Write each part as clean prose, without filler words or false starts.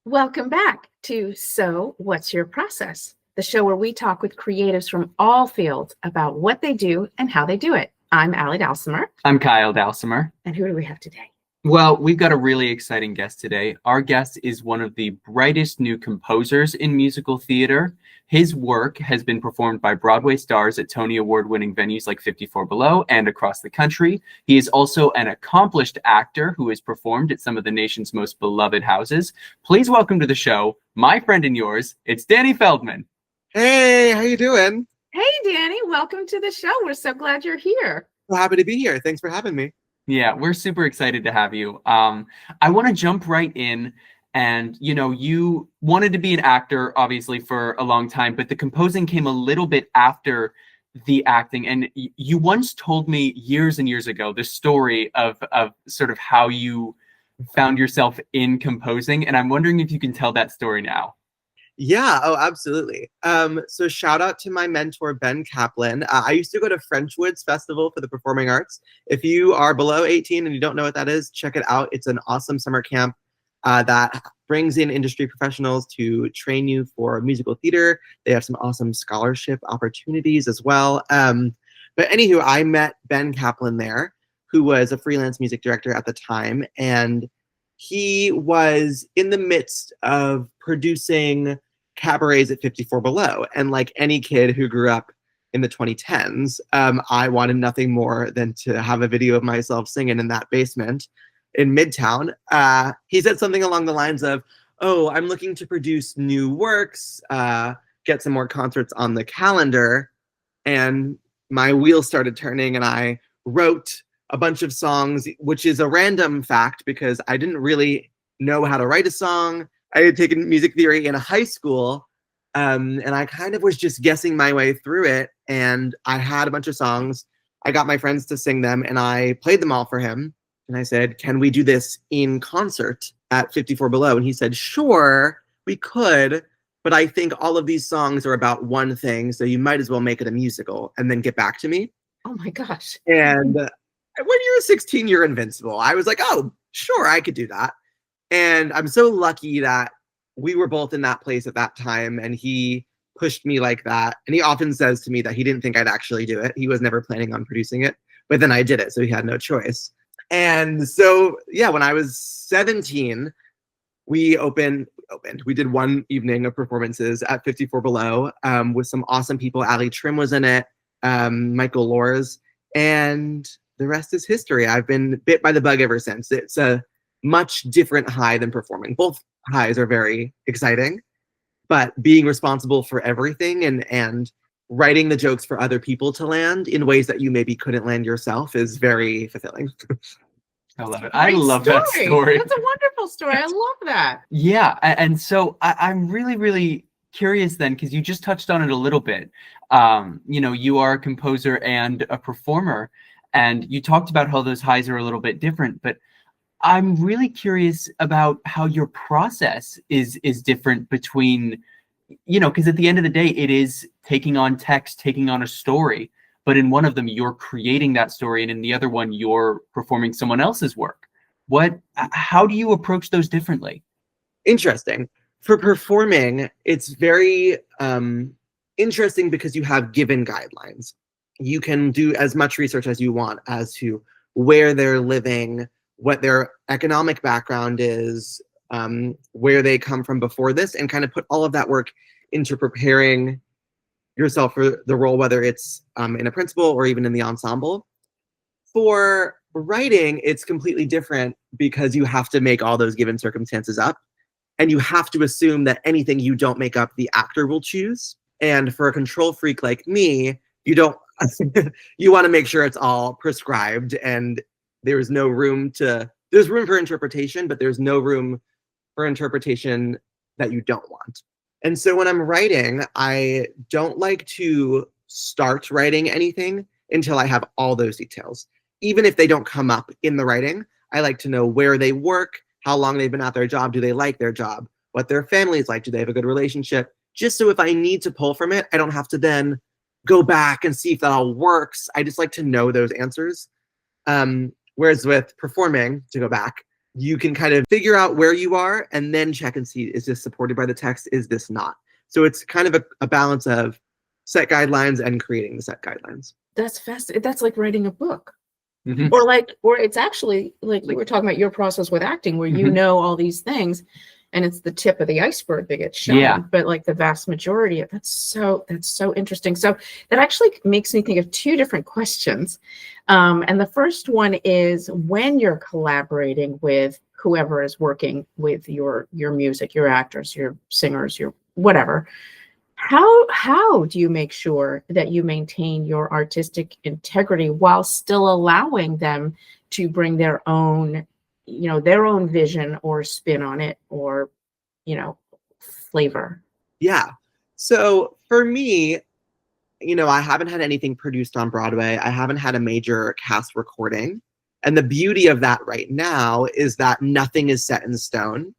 Welcome back to So What's Your Process? The show where we talk with creatives from all fields about what they do and how they do it. I'm Allie Dalsimer. I'm Kyle Dalsimer. And who do we have today? Well, we've got a really exciting guest today. Our guest is one of the brightest new composers in musical theater. His work has been performed by Broadway stars at Tony Award-winning venues like 54 Below and across the country. He is also an accomplished actor who has performed at some of the nation's most beloved houses. Please welcome to the show, my friend and yours, it's Danny Feldman. Hey, how you doing? Hey, Danny, welcome to the show. We're so glad you're here. So happy to be here. Thanks for having me. Yeah, we're super excited to have you. I want to jump right in. And, you wanted to be an actor, obviously, for a long time, but the composing came a little bit after the acting. And you once told me years and years ago the story of sort of how you found yourself in composing. And I'm wondering if you can tell that story now. Yeah, oh, absolutely. So shout out to my mentor, Ben Kaplan. I used to go to Frenchwood's Festival for the Performing Arts. If you are below 18 and you don't know what that is, check it out. It's an awesome summer camp that brings in industry professionals to train you for musical theater. They have some awesome scholarship opportunities as well. But anywho, I met Ben Kaplan there, who was a freelance music director at the time. And he was in the midst of producing cabarets at 54 Below. And like any kid who grew up in the 2010s, I wanted nothing more than to have a video of myself singing in that basement in Midtown. He said something along the lines of, oh, I'm looking to produce new works, get some more concerts on the calendar. And my wheels started turning and I wrote a bunch of songs, which is a random fact because I didn't really know how to write a song. I had taken music theory in high school, and I kind of was just guessing my way through it. And I had a bunch of songs. I got my friends to sing them, and I played them all for him. And I said, can we do this in concert at 54 Below? And he said, sure, we could, but I think all of these songs are about one thing, so you might as well make it a musical and then get back to me. Oh my gosh. And when you're 16, you're invincible. I was like, oh, sure, I could do that. And I'm so lucky that we were both in that place at that time, and he pushed me like that. And he often says to me that he didn't think I'd actually do it. He was never planning on producing it, but then I did it, so he had no choice. And so, yeah, when I was 17, we did one evening of performances at 54 Below with some awesome people. Ali Trim was in it, Michael Lors, and the rest is history. I've been bit by the bug ever since. It's a much different high than performing. Both highs are very exciting, but being responsible for everything and writing the jokes for other people to land in ways that you maybe couldn't land yourself is very fulfilling. I love it. I love that story. That's a wonderful story. I love that. Yeah. And so I'm really, really curious then, because you just touched on it a little bit. You are a composer and a performer, and you talked about how those highs are a little bit different, but I'm really curious about how your process is different between, because at the end of the day, it is taking on text, taking on a story, but in one of them, you're creating that story, and in the other one, you're performing someone else's work. How do you approach those differently? Interesting. For performing, it's very interesting because you have given guidelines. You can do as much research as you want as to where they're living, what their economic background is, where they come from before this, and kind of put all of that work into preparing yourself for the role, whether it's in a principal or even in the ensemble. For writing, it's completely different because you have to make all those given circumstances up, and you have to assume that anything you don't make up, the actor will choose. And for a control freak like me, you don't. You want to make sure it's all prescribed, and there's room for interpretation, but there's no room for interpretation that you don't want. And so when I'm writing, I don't like to start writing anything until I have all those details. Even if they don't come up in the writing, I like to know where they work, how long they've been at their job, do they like their job, what their family's like, do they have a good relationship, just so if I need to pull from it, I don't have to then go back and see if that all works. I just like to know those answers. Whereas with performing, to go back, you can kind of figure out where you are and then check and see, is this supported by the text? Is this not? So it's kind of a balance of set guidelines and creating the set guidelines. That's fascinating. That's like writing a book. Mhm. Or it's actually like you were talking about your process with acting, where you Mhm. know all these things, and it's the tip of the iceberg that gets shown. Yeah. But like the vast majority of that's so interesting. So that actually makes me think of two different questions. And the first one is, when you're collaborating with whoever is working with your music, your actors, your singers, your whatever, how do you make sure that you maintain your artistic integrity while still allowing them to bring their own, their own vision or spin on it, or, flavor? Yeah. So for me, I haven't had anything produced on Broadway. I haven't had a major cast recording. And the beauty of that right now is that nothing is set in stone.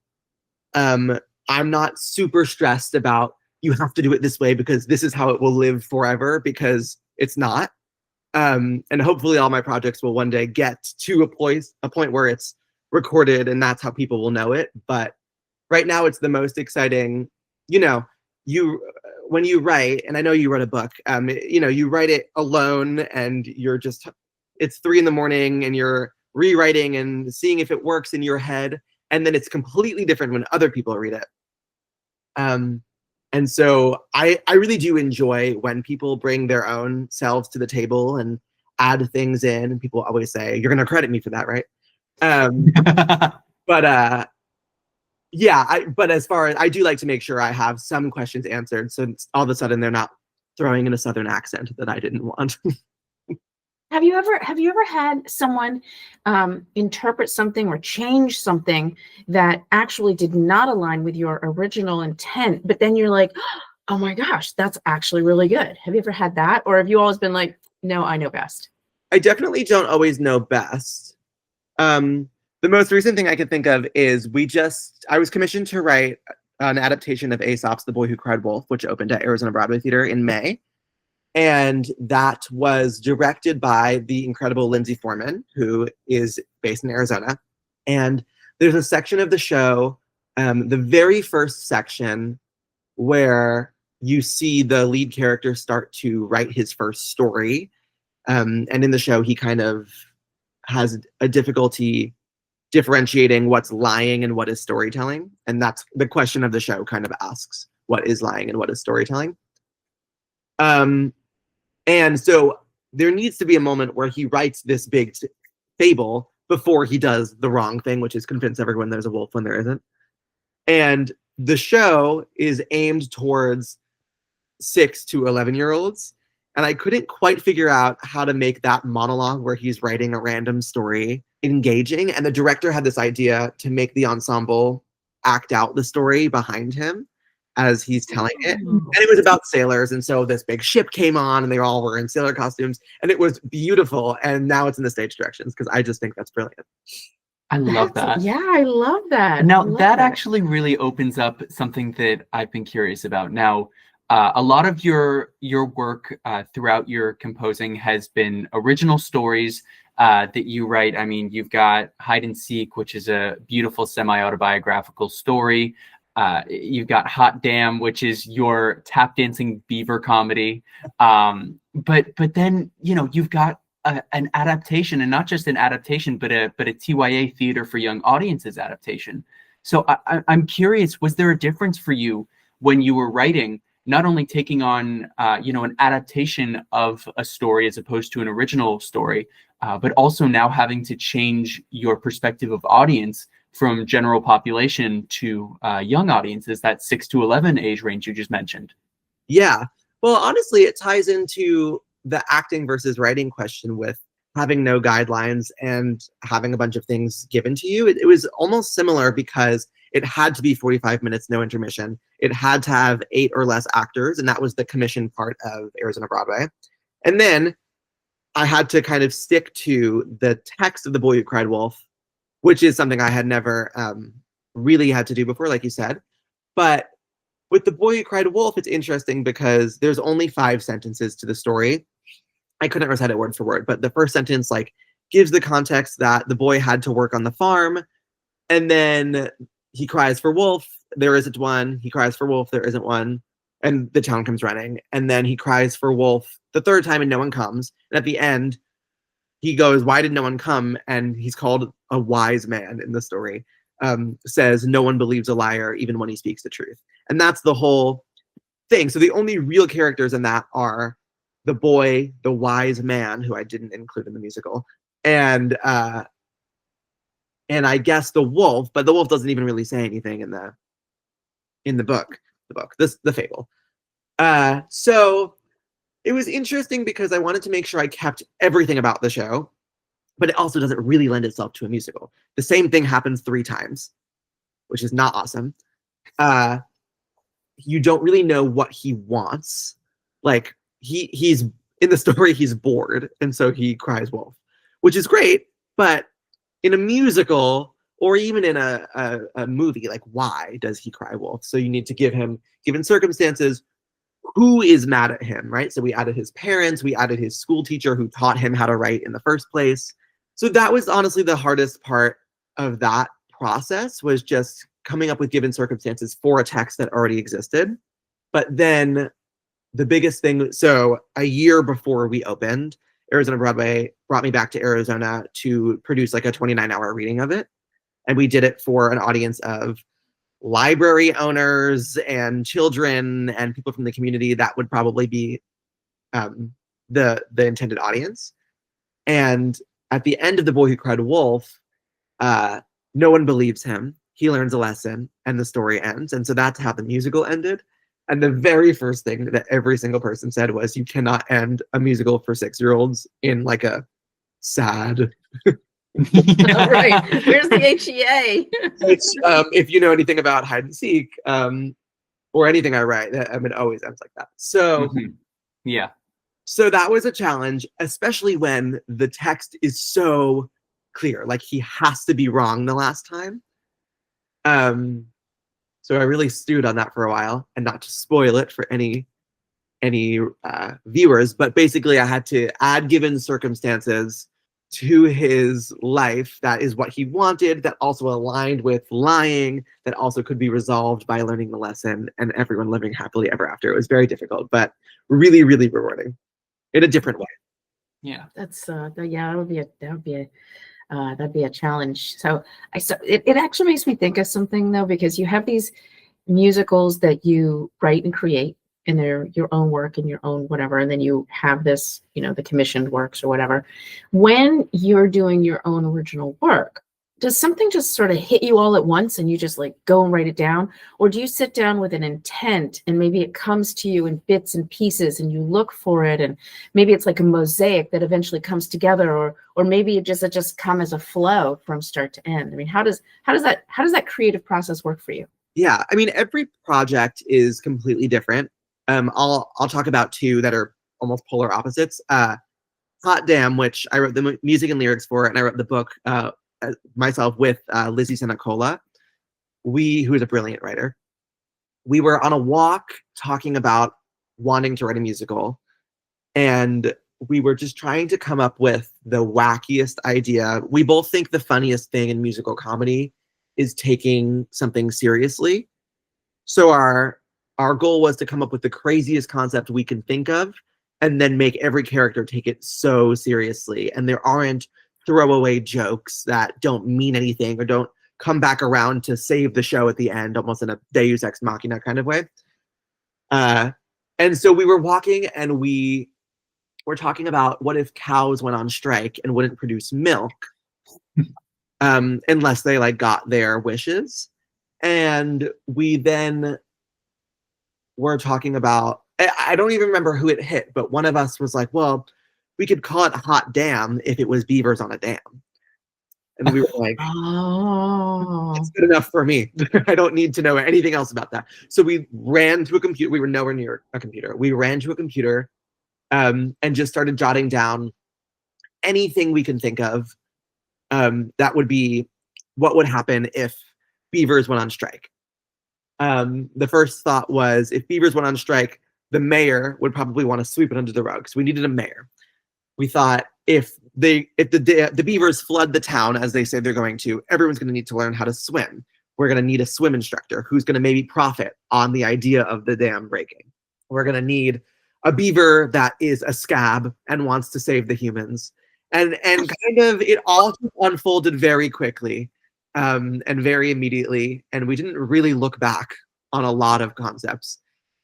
I'm not super stressed about, you have to do it this way because this is how it will live forever, because it's not. And hopefully all my projects will one day get to a point where it's recorded and that's how people will know it. But right now it's the most exciting, you when you write, and I know you wrote a book, you write it alone and it's 3 a.m. and you're rewriting and seeing if it works in your head. And then it's completely different when other people read it. And so I really do enjoy when people bring their own selves to the table and add things in. And people always say, you're going to credit me for that, right? But but as far as, I do like to make sure I have some questions answered, so all of a sudden they're not throwing in a Southern accent that I didn't want. Have you ever had someone interpret something or change something that actually did not align with your original intent, but then you're like, oh my gosh, that's actually really good? Have you ever had that? Or have you always been like, no, I know best? I definitely don't always know best. The most recent thing I can think of is I was commissioned to write an adaptation of Aesop's The Boy Who Cried Wolf, which opened at Arizona Broadway Theater in May. And that was directed by the incredible Lindsay Foreman, who is based in Arizona. And there's a section of the show, the very first section, where you see the lead character start to write his first story. And in the show, he kind of has a difficulty differentiating what's lying and what is storytelling. And that's the question of the show, kind of asks, what is lying and what is storytelling? And so there needs to be a moment where he writes this big fable before he does the wrong thing, which is convince everyone there's a wolf when there isn't. And the show is aimed towards 6 to 11-year-olds. And I couldn't quite figure out how to make that monologue where he's writing a random story engaging. And the director had this idea to make the ensemble act out the story behind him as he's telling it. And it was about sailors. And so this big ship came on and they all were in sailor costumes. And it was beautiful. And now it's in the stage directions because I just think that's brilliant. I love that. Yeah, I love that. Now, that actually really opens up something that I've been curious about. Now, a lot of your work throughout your composing has been original stories that you write. I mean, you've got Hide and Seek, which is a beautiful semi-autobiographical story. You've got Hot Damn, which is your tap dancing beaver comedy. But then, you've got an adaptation, and not just an adaptation, but a TYA Theater for Young Audiences adaptation. So I'm curious, was there a difference for you when you were writing, not only taking on, an adaptation of a story as opposed to an original story, but also now having to change your perspective of audience from general population to young audiences, that 6 to 11 age range you just mentioned? Yeah. Well, honestly, it ties into the acting versus writing question with having no guidelines and having a bunch of things given to you. It was almost similar because it had to be 45 minutes, no intermission. It had to have 8 or less actors, and that was the commission part of Arizona Broadway. And then I had to kind of stick to the text of The Boy Who Cried Wolf, which is something I had never really had to do before, like you said. But with The Boy Who Cried Wolf, it's interesting because there's only 5 sentences to the story. I couldn't recite it word for word, but the first sentence gives the context that the boy had to work on the farm And then he cries for wolf. There isn't one. He cries for wolf. There isn't one. And the town comes running. And then he cries for wolf the third time and no one comes. And at the end, he goes, why did no one come? And he's called a wise man in the story. Says, no one believes a liar even when he speaks the truth. And that's the whole thing. So the only real characters in that are the boy, the wise man, who I didn't include in the musical, and I guess the wolf, but the wolf doesn't even really say anything in the fable. So it was interesting because I wanted to make sure I kept everything about the show, but it also doesn't really lend itself to a musical. The same thing happens 3 times, which is not awesome. You don't really know what he wants. Like he's in the story, he's bored, and so he cries wolf, which is great. But in a musical or even in a movie, like, why does he cry wolf? So you need to give him, given circumstances, who is mad at him, right? So we added his parents, we added his school teacher who taught him how to write in the first place. So that was honestly the hardest part of that process, was just coming up with given circumstances for a text that already existed. But then the biggest thing, so a year before we opened, Arizona Broadway brought me back to Arizona to produce like a 29-hour reading of it. And we did it for an audience of library owners and children and people from the community. That would probably be the intended audience. And at the end of The Boy Who Cried Wolf, no one believes him. He learns a lesson and the story ends. And so that's how the musical ended. And the very first thing that every single person said was, you cannot end a musical for 6-year-olds in like a sad. Yeah. Right. Where's the HEA? It's, if you know anything about hide and seek, or anything I write, it always ends like that. So, yeah. So that was a challenge, especially when the text is so clear. Like, he has to be wrong the last time. So I really stewed on that for a while, and not to spoil it for any viewers, but basically I had to add given circumstances to his life that is what he wanted, that also aligned with lying, that also could be resolved by learning the lesson, and everyone living happily ever after. It was very difficult, but really, really rewarding in a different way. Yeah, that's yeah, that'd be a challenge. So it actually makes me think of something, though, because you have these musicals that you write and create, and they're your own work and your own whatever, and then you have this, the commissioned works or whatever. When you're doing your own original work, does something just sort of hit you all at once and you just like go and write it down? Or do you sit down with an intent and maybe it comes to you in bits and pieces and you look for it, and maybe it's like a mosaic that eventually comes together, or maybe it just come as a flow from start to end? I mean, how does that creative process work for you? Yeah, I mean, every project is completely different. I'll talk about 2 that are almost polar opposites. Hot Damn, which I wrote the music and lyrics for, and I wrote the book myself with Lizzie Senecola, who is a brilliant writer. We were on a walk talking about wanting to write a musical, and we were just trying to come up with the wackiest idea. We both think the funniest thing in musical comedy is taking something seriously. So our goal was to come up with the craziest concept we can think of, and then make every character take it so seriously. And there aren't throwaway jokes that don't mean anything or don't come back around to save the show at the end, almost in a Deus Ex Machina kind of way. And so we were walking, and we were talking about, what if cows went on strike and wouldn't produce milk unless they like got their wishes? And we then were talking about, I don't even remember who it hit, but one of us was like, well, we could call it Hot Damn if it was beavers on a dam. And we were like, oh, that's good enough for me. I don't need to know anything else about that. So we ran to a computer. We were nowhere near a computer. We ran to a computer and just started jotting down anything we can think of that would be what would happen if beavers went on strike. The first thought was, if beavers went on strike, the mayor would probably want to sweep it under the rug. So we needed a mayor. We thought, if the beavers flood the town as they say they're going to, everyone's going to need to learn how to swim. We're going to need a swim instructor who's going to maybe profit on the idea of the dam breaking. We're going to need a beaver that is a scab and wants to save the humans. And kind of it all unfolded very quickly and very immediately. And we didn't really look back on a lot of concepts.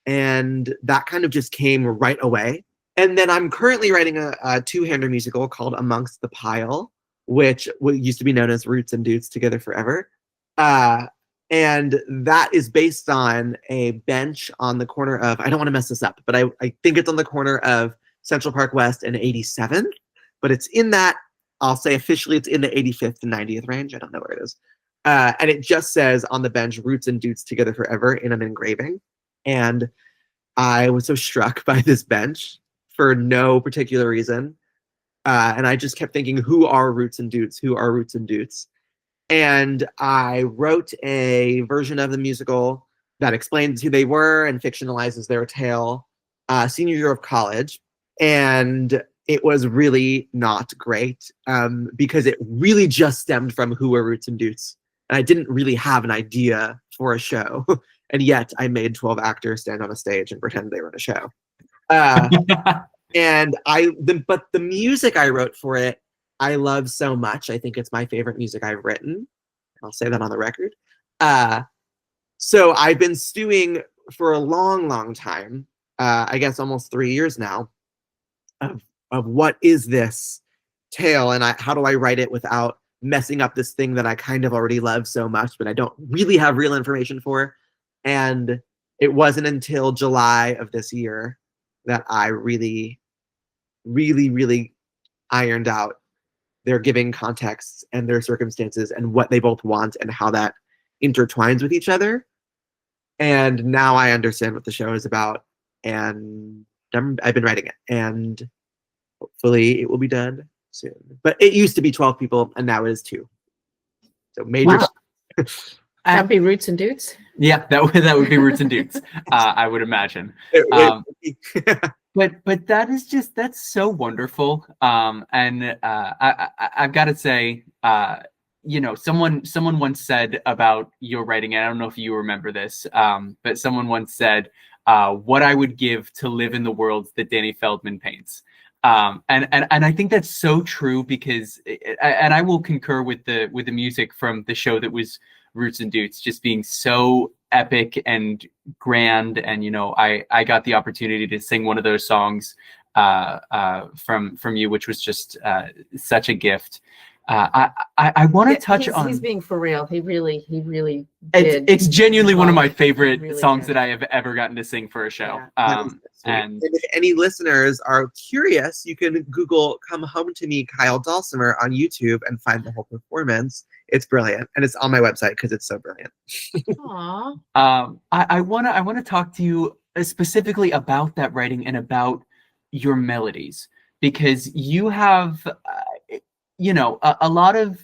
And that kind of just came right away. And then I'm currently writing a two-hander musical called Amongst the Pile, which used to be known as Roots and Doots Together Forever. And that is based on a bench on the corner of, I don't want to mess this up, but I think it's on the corner of Central Park West and 87th. But it's in that, I'll say officially it's in the 85th and 90th range. I don't know where it is. And it just says on the bench, Roots and Doots Together Forever in an engraving. And I was so struck by this bench for no particular reason. And I just kept thinking, who are Roots and Doots? Who are Roots and Doots? And I wrote a version of the musical that explains who they were and fictionalizes their tale senior year of college. And it was really not great because it really just stemmed from who were Roots and Doots. And I didn't really have an idea for a show. And yet I made 12 actors stand on a stage and pretend they were in a show. But the music I wrote for it, I love so much. I think it's my favorite music I've written. I'll say that on the record. So I've been stewing for a long, long time, I guess almost 3 years now, of what is this tale and how do I write it without messing up this thing that I kind of already love so much, but I don't really have real information for. And it wasn't until July of this year that I really, really, really ironed out their giving contexts and their circumstances and what they both want and how that intertwines with each other. And now I understand what the show is about, and I've been writing it, and hopefully it will be done soon. But it used to be 12 people, and now it is 2. So major. Wow. That'd be Roots and Doots? Yeah, that would be Roots and Doots, I would imagine. But that's so wonderful. And I've got to say, someone once said about your writing, and I don't know if you remember this, but someone once said, what I would give to live in the world that Danny Feldman paints. And I think that's so true because, and I will concur with the music from the show that was Roots and Doots just being so epic and grand. And, I got the opportunity to sing one of those songs from you, which was just such a gift. I want to touch on. He's being for real. He really did. It's genuinely one of my favorite songs that I have ever gotten to sing for a show. Yeah. And if any listeners are curious, you can Google "Come Home to Me" Kyle Dulcimer on YouTube and find the whole performance. It's brilliant, and it's on my website because it's so brilliant. Aww. I want to talk to you specifically about that writing and about your melodies, because you have. A lot of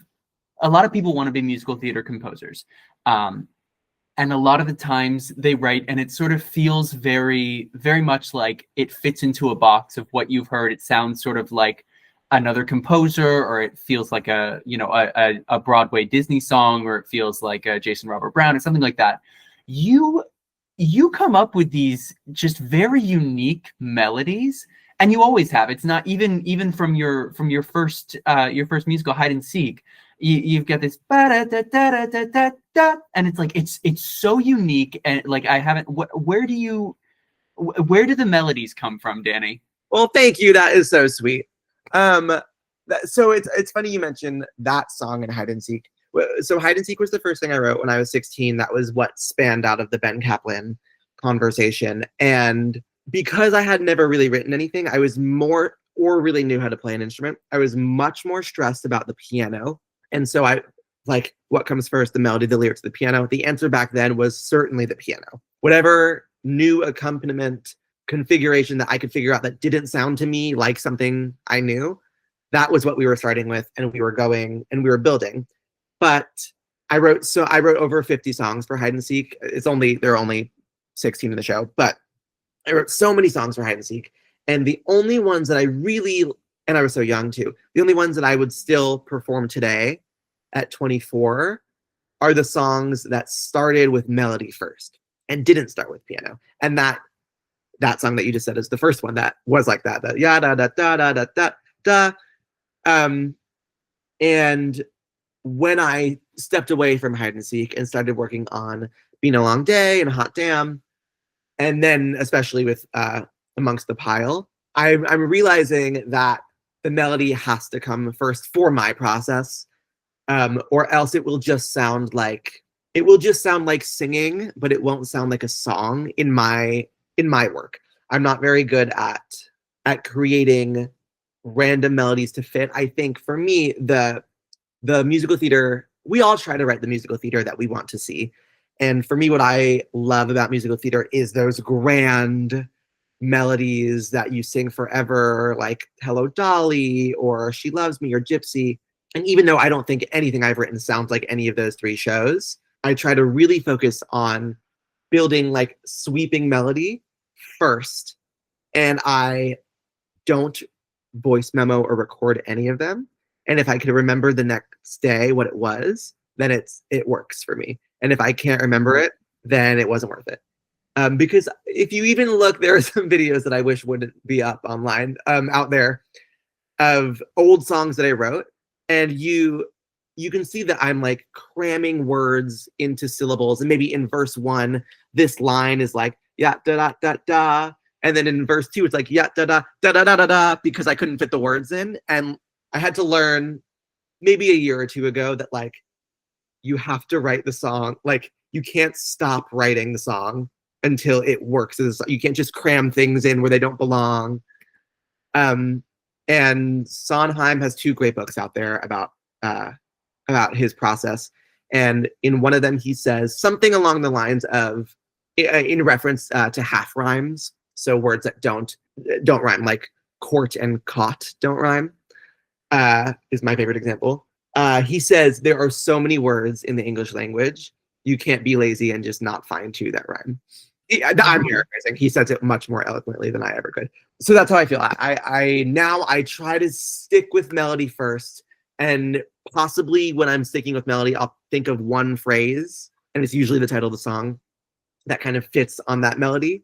people want to be musical theater composers. And a lot of the times they write and it sort of feels very, very much like it fits into a box of what you've heard. It sounds sort of like another composer, or it feels like a Broadway Disney song, or it feels like a Jason Robert Brown or something like that. You come up with these just very unique melodies. And you always have. It's not even from your first musical, Hide and Seek. You've got this ba-da-da-da-da-da-da, and it's like it's so unique, and like I haven't. Where do the melodies come from, Danny? Well, thank you. That is so sweet. So it's funny you mentioned that song in Hide and Seek. So Hide and Seek was the first thing I wrote when I was 16. That was what spanned out of the Ben Kaplan conversation, and because I had never really written anything, I was more, or really knew how to play an instrument, I was much more stressed about the piano. And so I, like, what comes first, the melody, the lyrics, the piano? The answer back then was certainly the piano. Whatever new accompaniment configuration that I could figure out that didn't sound to me like something I knew, that was what we were starting with, and we were going, and we were building. But I wrote over 50 songs for Hide and Seek. There are only 16 in the show, but I wrote so many songs for Hide and Seek, and the only ones that I really and I was so young too. The only ones that I would still perform today at 24 are the songs that started with melody first and didn't start with piano. And that song that you just said is the first one that was like that. That ya da da da da da da da. And when I stepped away from hide and seek and started working on Been a Long Day and Hot Damn, and then especially with Amongst the Pile, I'm realizing that the melody has to come first for my process, or else it will just sound like singing, but it won't sound like a song in my work. I'm not very good at creating random melodies to fit. I think for me, the musical theater, we all try to write the musical theater that we want to see. And for me, what I love about musical theater is those grand melodies that you sing forever, like Hello Dolly or She Loves Me or Gypsy. And even though I don't think anything I've written sounds like any of those three shows, I try to really focus on building like sweeping melody first. And I don't voice memo or record any of them. And if I could remember the next day what it was, then it works for me. And if I can't remember it, then it wasn't worth it. Because if you even look, there are some videos that I wish wouldn't be up online out there of old songs that I wrote, and you can see that I'm like cramming words into syllables, and maybe in verse 1 this line is like ya da da da da, and then in verse 2 it's like ya da da da da da da da, because I couldn't fit the words in. And I had to learn maybe a year or two ago that like you have to write the song, like you can't stop writing the song until it works. You can't just cram things in where they don't belong. And Sondheim has 2 great books out there about his process. And in one of them, he says something along the lines of, in reference to half rhymes, so words that don't rhyme, like court and caught don't rhyme, is my favorite example. He says there are so many words in the English language, you can't be lazy and just not find 2 that rhyme. I'm paraphrasing. He says it much more eloquently than I ever could. So that's how I feel. I now try to stick with melody first, and possibly when I'm sticking with melody, I'll think of one phrase, and it's usually the title of the song that kind of fits on that melody.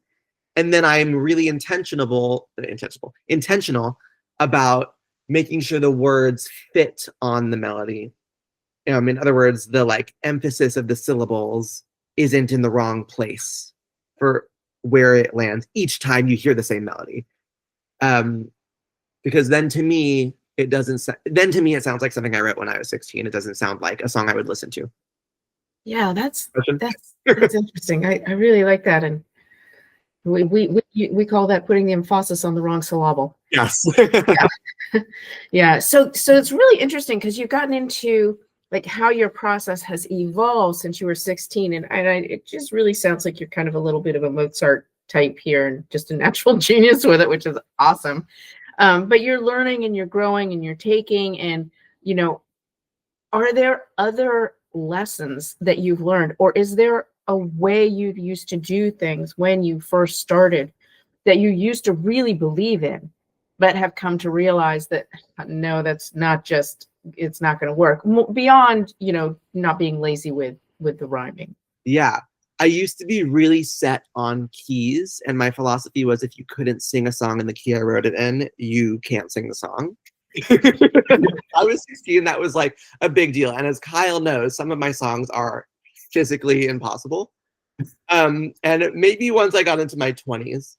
And then I'm really intentional about making sure the words fit on the melody. In other words, the like emphasis of the syllables isn't in the wrong place for where it lands each time you hear the same melody. Because then to me, it sounds like something I wrote when I was 16. It doesn't sound like a song I would listen to. Yeah, that's interesting. I really like that. And we call that putting the emphasis on the wrong syllable. Yes. Yeah. So it's really interesting because you've gotten into like how your process has evolved since you were 16. And it just really sounds like you're kind of a little bit of a Mozart type here and just a natural genius with it, which is awesome. But you're learning and you're growing and you're taking, and, are there other lessons that you've learned, or is there a way you used to do things when you first started that you used to really believe in, but have come to realize that, no, that's not just, it's not going to work beyond, not being lazy with the rhyming? Yeah. I used to be really set on keys, and my philosophy was if you couldn't sing a song in the key I wrote it in, you can't sing the song. I was 16, that was like a big deal. And as Kyle knows, some of my songs are physically impossible. And maybe once I got into my 20s,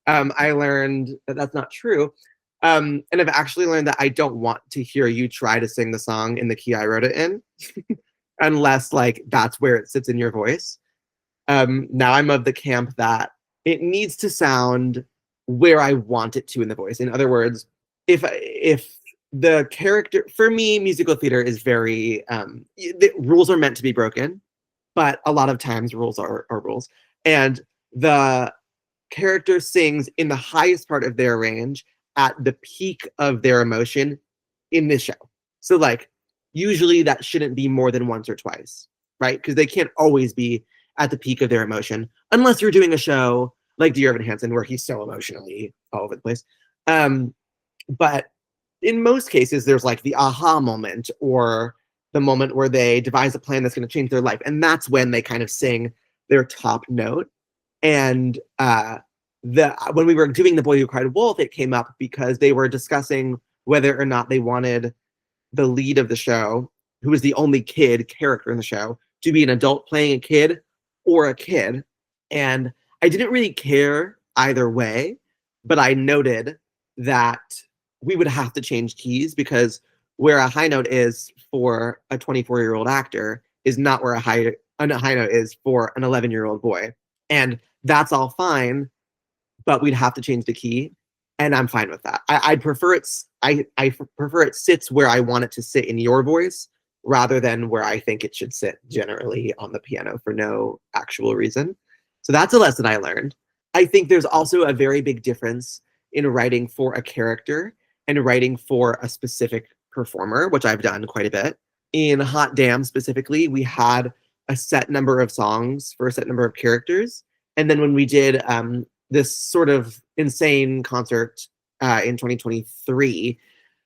I learned that that's not true. And I've actually learned that I don't want to hear you try to sing the song in the key I wrote it in, unless like that's where it sits in your voice. Now I'm of the camp that it needs to sound where I want it to in the voice. In other words, if the character, for me, musical theater is very, the rules are meant to be broken, but a lot of times rules are rules. And the character sings in the highest part of their range at the peak of their emotion in this show. So like, usually that shouldn't be more than once or twice, right? Because they can't always be at the peak of their emotion, unless you're doing a show like Dear Evan Hansen, where he's so emotionally all over the place. But in most cases, there's like the aha moment or the moment where they devise a plan that's going to change their life. And that's when they kind of sing their top note. And when we were doing The Boy Who Cried Wolf, it came up because they were discussing whether or not they wanted the lead of the show, who was the only kid character in the show, to be an adult playing a kid or a kid. And I didn't really care either way, but I noted that we would have to change keys because where a high note is for a 24-year-old actor is not where a high note is for an 11-year-old boy. And that's all fine, but we'd have to change the key. And I'm fine with that. I prefer I prefer it sits where I want it to sit in your voice rather than where I think it should sit generally on the piano for no actual reason. So that's a lesson I learned. I think there's also a very big difference in writing for a character and writing for a specific performer, which I've done quite a bit. In Hot Damn specifically, we had a set number of songs for a set number of characters. And then when we did this sort of insane concert in 2023,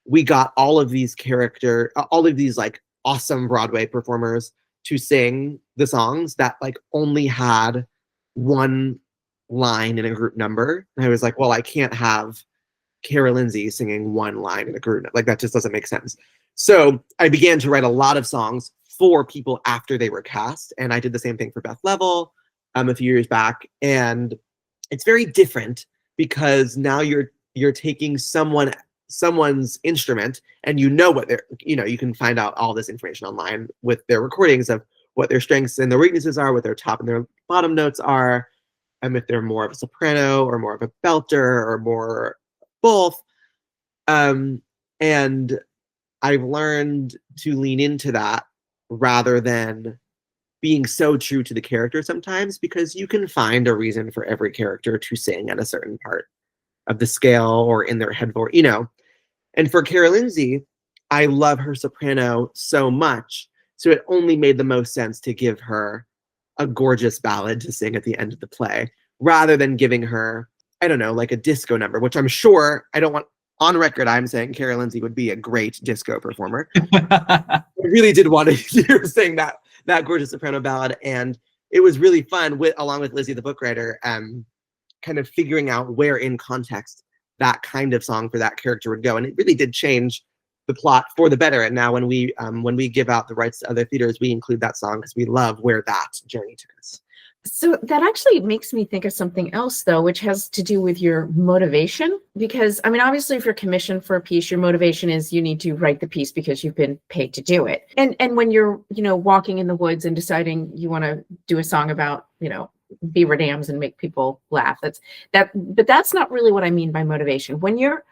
we got all of these like awesome Broadway performers to sing the songs that like only had one line in a group number. And I was like, well, I can't have Kara Lindsay singing one line in a group. Like that just doesn't make sense. So I began to write a lot of songs for people after they were cast. And I did the same thing for Beth Level a few years back. And it's very different because now you're taking someone's instrument and you know what you can find out all this information online with their recordings of what their strengths and their weaknesses are, what their top and their bottom notes are, if they're more of a soprano or more of a belter or more both. And I've learned to lean into that rather than being so true to the character sometimes, because you can find a reason for every character to sing at a certain part of the scale or in their head voice, And for Kara Lindsay, I love her soprano so much. So it only made the most sense to give her a gorgeous ballad to sing at the end of the play, rather than giving her, I don't know, like a disco number, which I'm sure, I don't want, on record, I'm saying Kara Lindsay would be a great disco performer. I really did want to hear her sing that gorgeous soprano ballad. And it was really fun, along with Lizzie, the book writer, kind of figuring out where in context that kind of song for that character would go. And it really did change the plot for the better. And now when we give out the rights to other theaters, we include that song because we love where that journey took us. So that actually makes me think of something else, though, which has to do with your motivation. Because, I mean, obviously, if you're commissioned for a piece, your motivation is you need to write the piece because you've been paid to do it. And when you're, walking in the woods and deciding you want to do a song about, beaver dams and make people laugh, but that's not really what I mean by motivation. When you're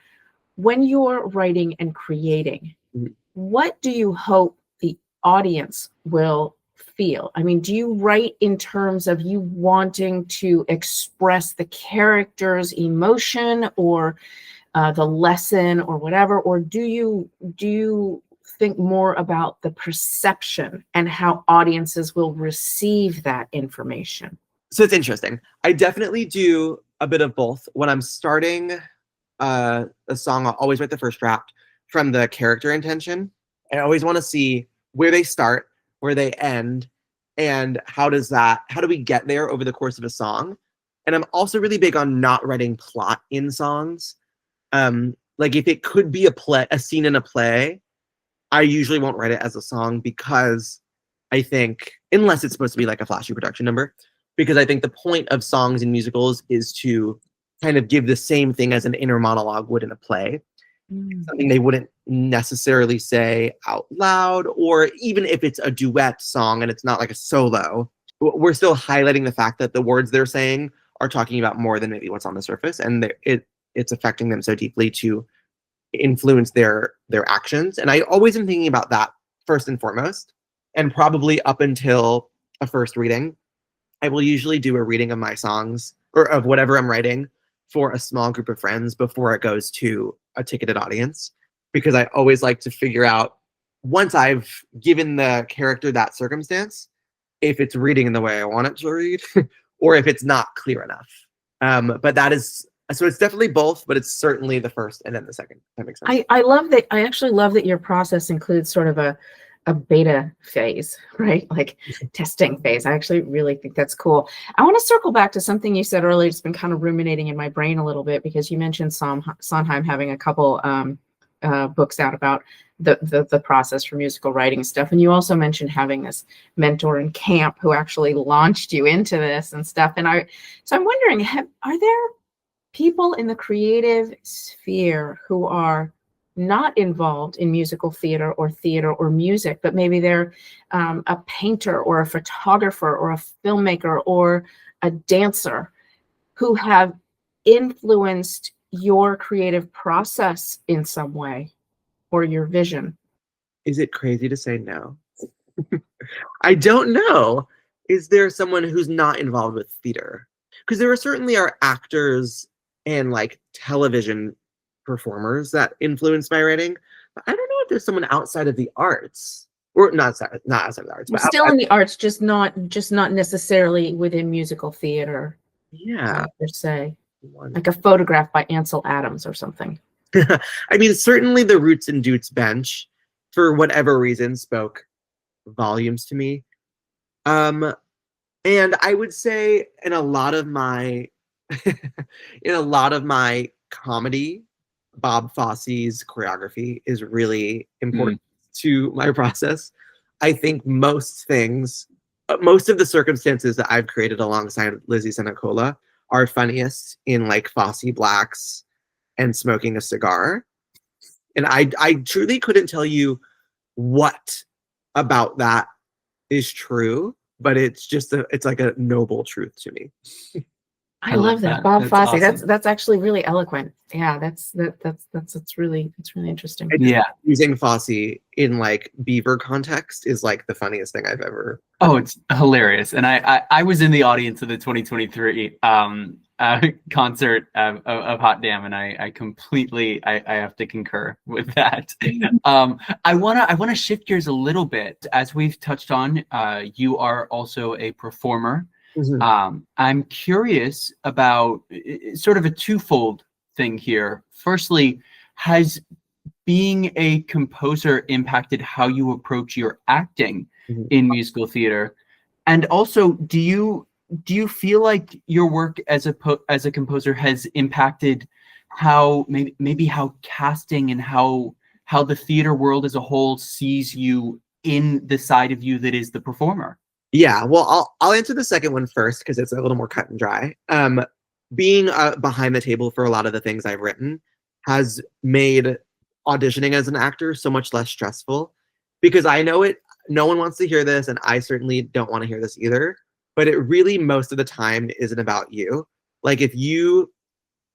writing and creating, mm-hmm. What do you hope the audience will feel? I mean, do you write in terms of you wanting to express the character's emotion or the lesson or whatever, or do you think more about the perception and how audiences will receive that information? So it's interesting. I definitely do a bit of both. When I'm starting a song, I'll always write the first draft from the character intention. I always want to see where they start, where they end, and how do we get there over the course of a song. And I'm also really big on not writing plot in songs. Like if it could be a scene in a play, I usually won't write it as a song, because I think, unless it's supposed to be like a flashy production number, because I think the point of songs in musicals is to kind of give the same thing as an inner monologue would in a play. Something they wouldn't necessarily say out loud, or even if it's a duet song and it's not like a solo, we're still highlighting the fact that the words they're saying are talking about more than maybe what's on the surface, and it's affecting them so deeply to influence their actions. And I always am thinking about that first and foremost, and probably up until a first reading, I will usually do a reading of my songs or of whatever I'm writing for a small group of friends before it goes to a ticketed audience, because I always like to figure out, once I've given the character that circumstance, if it's reading in the way I want it to read or if it's not clear enough. But that is So it's definitely both, but it's certainly the first and then the second. That makes sense. I love that. I actually love that your process includes sort of a beta phase, right? Like testing phase. I actually really think that's cool. I want to circle back to something you said earlier. It's been kind of ruminating in my brain a little bit because you mentioned Sondheim having a couple books out about the process for musical writing stuff. And you also mentioned having this mentor in camp who actually launched you into this and stuff. And so I'm wondering, are there people in the creative sphere who are not involved in musical theater or music, but maybe they're a painter or a photographer or a filmmaker or a dancer who have influenced your creative process in some way or your vision? Is it crazy to say no? I don't know. Is there someone who's not involved with theater? Because there certainly are actors and like television performers that influence my writing. But I don't know if there's someone outside of the arts, or not outside of the arts, but Still outside. in the arts, just not necessarily within musical theater Yeah. per se, like a photograph by Ansel Adams or something. I mean, certainly the Roots and Doots bench, for whatever reason, spoke volumes to me. And I would say in a lot of my comedy, Bob Fosse's choreography is really important to my process. I think most of the circumstances that I've created alongside Lizzie Senecola are funniest in like Fosse Blacks and smoking a cigar. And I truly couldn't tell you what about that is true, but it's just it's like a noble truth to me. I love that. Bob That's Fosse. awesome. That's actually really eloquent. Yeah, that's really interesting. Yeah, using Fosse in like Beaver context is like the funniest thing I've ever. Oh, it's hilarious. And I was in the audience of the 2023 concert of Hot Damn, and I completely I have to concur with that. I wanna shift gears a little bit. As we've touched on, you are also a performer. Mhm. I'm curious about sort of a twofold thing here. Firstly, has being a composer impacted how you approach your acting Mhm. in musical theater? And also, do you feel like your work as a composer has impacted how maybe how casting and how the theater world as a whole sees you in the side of you that is the performer? Yeah, well, I'll answer the second one first because it's a little more cut and dry. Being behind the table for a lot of the things I've written has made auditioning as an actor so much less stressful because I know it. No one wants to hear this, and I certainly don't want to hear this either. But it really, most of the time, isn't about you. Like if you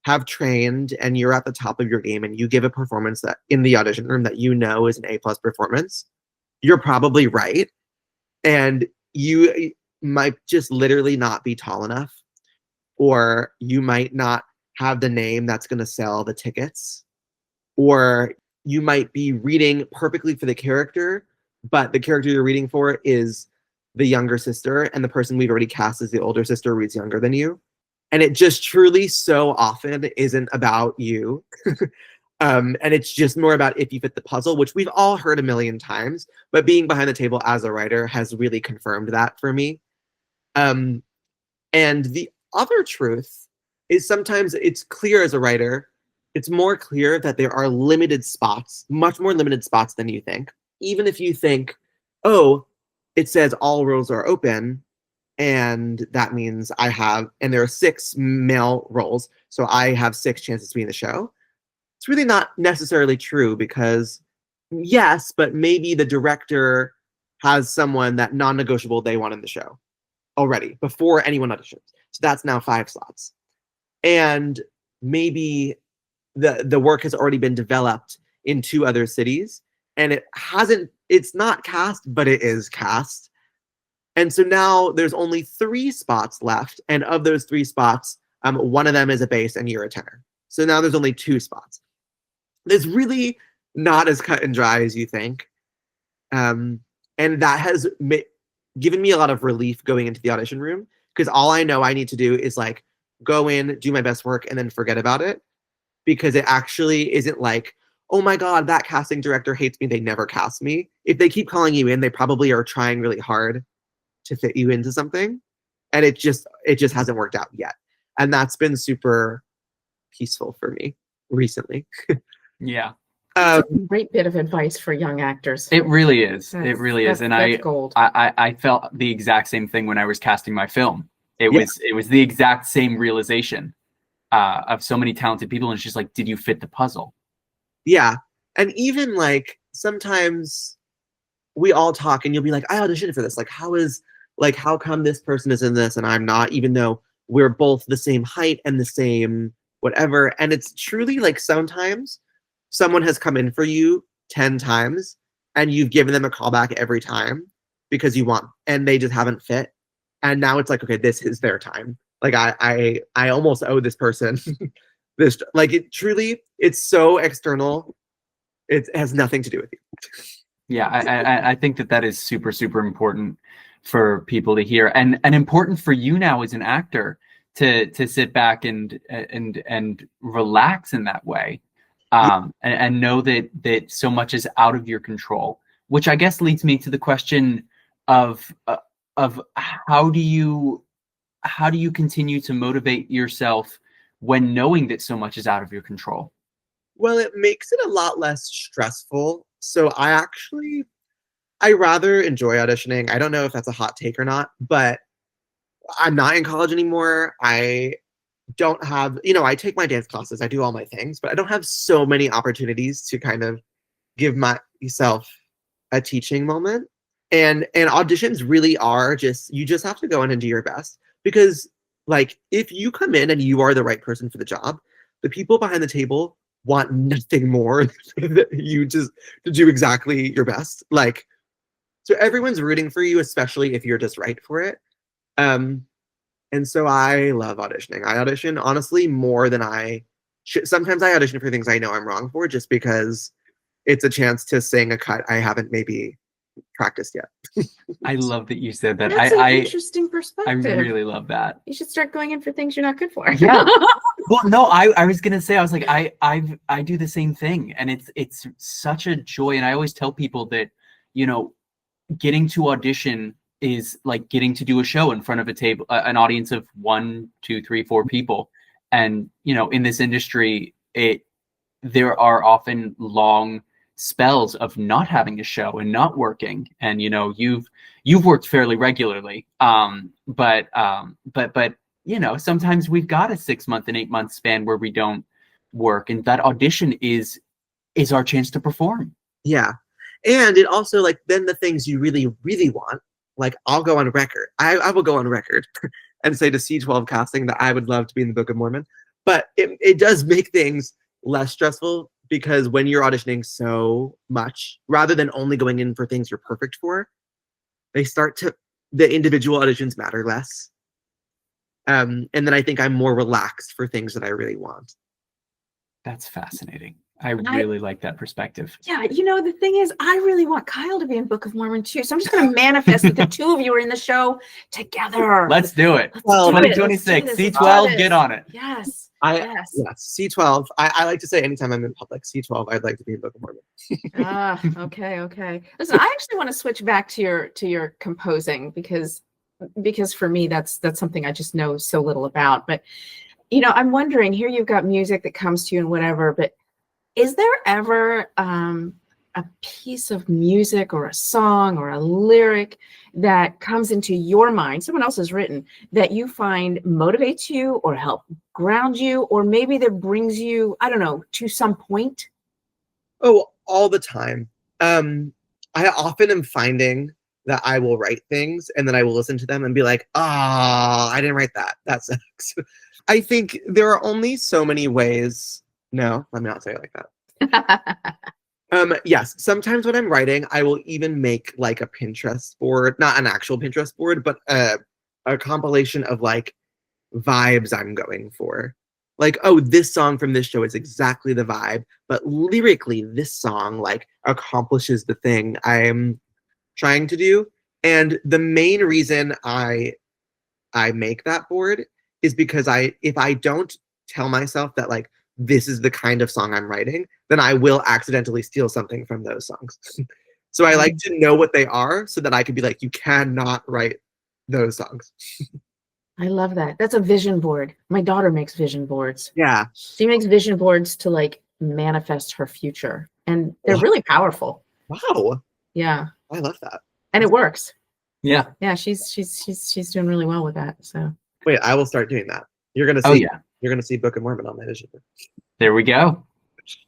have trained and you're at the top of your game and you give a performance that in the audition room that you know is an A+ performance, you're probably right. And you might just literally not be tall enough, or you might not have the name that's going to sell the tickets, or you might be reading perfectly for the character, but the character you're reading for is the younger sister, and the person we've already cast as the older sister reads younger than you. And it just truly so often isn't about you. And it's just more about if you fit the puzzle, which we've all heard a million times, but being behind the table as a writer has really confirmed that for me. And the other truth is sometimes it's clear as a writer, it's more clear that there are limited spots, much more limited spots than you think. Even if you think, oh, it says all roles are open, and that means and there are 6 male roles, so I have 6 chances to be in the show. It's really not necessarily true because, yes, but maybe the director has someone that non-negotiable they want in the show already before anyone auditions. So that's now 5 slots. And maybe the work has already been developed in 2 other cities and it's not cast, but it is cast. And so now there's only 3 spots left. And of those 3 spots, one of them is a bass and you're a tenor. So now there's only 2 spots. It's really not as cut and dry as you think. And that has given me a lot of relief going into the audition room because all I know I need to do is like go in, do my best work, and then forget about it, because it actually isn't like, oh my God, that casting director hates me, they never cast me. If they keep calling you in, they probably are trying really hard to fit you into something. And it just hasn't worked out yet. And that's been super peaceful for me recently. Yeah. That's a great bit of advice for young actors. It really is. It really is. And that's gold. I felt the exact same thing when I was casting my film. It was the exact same realization of so many talented people. And it's just like, did you fit the puzzle? Yeah. And even like sometimes we all talk and you'll be like, I auditioned for this. Like, how come this person is in this and I'm not, even though we're both the same height and the same whatever. And it's truly like sometimes someone has come in for you 10 times and you've given them a callback every time because you want, and they just haven't fit. And now it's like, okay, this is their time. Like I almost owe this person this, like it truly, it's so external. It has nothing to do with you. Yeah, I think that is super, super important for people to hear, and important for you now as an actor to sit back and relax in that way, and know that so much is out of your control. Which I guess leads me to the question of how do you continue to motivate yourself when knowing that so much is out of your control? Well, it makes it a lot less stressful. So I rather enjoy auditioning. I don't know if that's a hot take or not, but I'm not in college anymore. I don't have, I take my dance classes, I do all my things, but I don't have so many opportunities to kind of give myself a teaching moment. And auditions really are you just have to go in and do your best, because like if you come in and you are the right person for the job, the people behind the table want nothing more than you just to do exactly your best. Like, so everyone's rooting for you, especially if you're just right for it. And so I love auditioning. I audition honestly more than I should. Sometimes I audition for things I know I'm wrong for, just because it's a chance to sing a cut I haven't maybe practiced yet. I love that you said that. That's an interesting I perspective. really love that. You should start going in for things you're not good for. Yeah. Well, no, I was gonna say, I was like, I do the same thing, and it's such a joy. And I always tell people that, getting to audition is like getting to do a show in front of a table, an audience of 1, 2, 3, 4 people. And in this industry, there are often long spells of not having a show and not working. And you've worked fairly regularly, but sometimes we've got a 6-month and 8-month span where we don't work, and that audition is our chance to perform. Yeah. And it also, like, then the things you really, really want, like, I'll go on record. I will go on record and say to C12 casting that I would love to be in the Book of Mormon. But it does make things less stressful, because when you're auditioning so much, rather than only going in for things you're perfect for, the individual auditions matter less. And then I think I'm more relaxed for things that I really want. That's fascinating. I really like that perspective. Yeah, the thing is, I really want Kyle to be in Book of Mormon too. So I'm just going to manifest that the two of you are in the show together. Let's do it. Well, 2026, C12, get on it. Yes. Yes, C12. I like to say anytime I'm in public, C12, I'd like to be in Book of Mormon. Okay. Listen, I actually want to switch back to your composing, because for me, that's something I just know so little about. But, I'm wondering, here you've got music that comes to you and whatever, but is there ever a piece of music or a song or a lyric that comes into your mind, someone else has written, that you find motivates you or help ground you, or maybe that brings you, I don't know, to some point? Oh, all the time. I often am finding that I will write things and then I will listen to them and be like, I didn't write that. That sucks. I think there are only so many ways. No, let me not say it like that. Yes, sometimes when I'm writing, I will even make like a Pinterest board, not an actual Pinterest board, but a compilation of like vibes I'm going for. Like, oh, this song from this show is exactly the vibe, but lyrically, this song like accomplishes the thing I'm trying to do. And the main reason I make that board is because if I don't tell myself that like this is the kind of song I'm writing, then I will accidentally steal something from those songs. So I like to know what they are so that I can be like, you cannot write those songs. I love that. That's a vision board. My daughter makes vision boards. Yeah. She makes vision boards to like manifest her future, and they're really powerful. Wow. Yeah. I love that. And it works. Yeah. Yeah, she's doing really well with that. So Wait, I will start doing that. You're gonna see. Oh yeah. You're gonna see Book of Mormon on my vision board. There we go.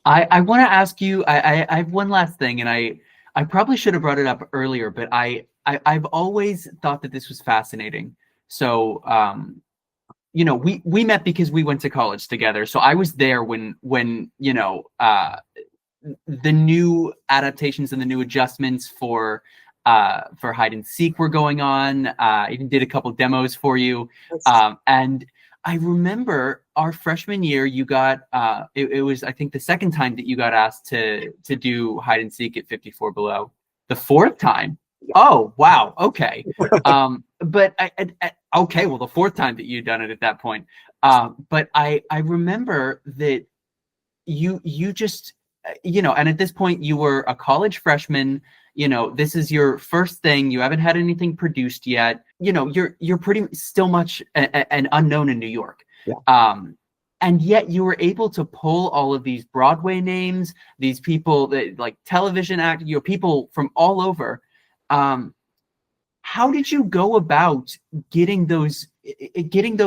I want to ask you. I have one last thing, and I probably should have brought it up earlier, but I've always thought that this was fascinating. So you know, we met because we went to college together. So I was there when you know the new adaptations and the new adjustments for hide and seek were going on. Even did a couple demos for you, and I remember our freshman year, you got it was I think the second time that you got asked to do hide and seek at 54 Below. The fourth time. Oh wow, okay. But okay, well the fourth time that you'd done it at that point. But I remember that you just you know, and at this point you were a college freshman. You know, this is your first thing. You haven't had anything produced yet. You know, you're pretty still much an unknown in New York. Yeah. And yet you were able to pull all of these Broadway names, these people that like television actors, you know, people from all over. How did you go about getting those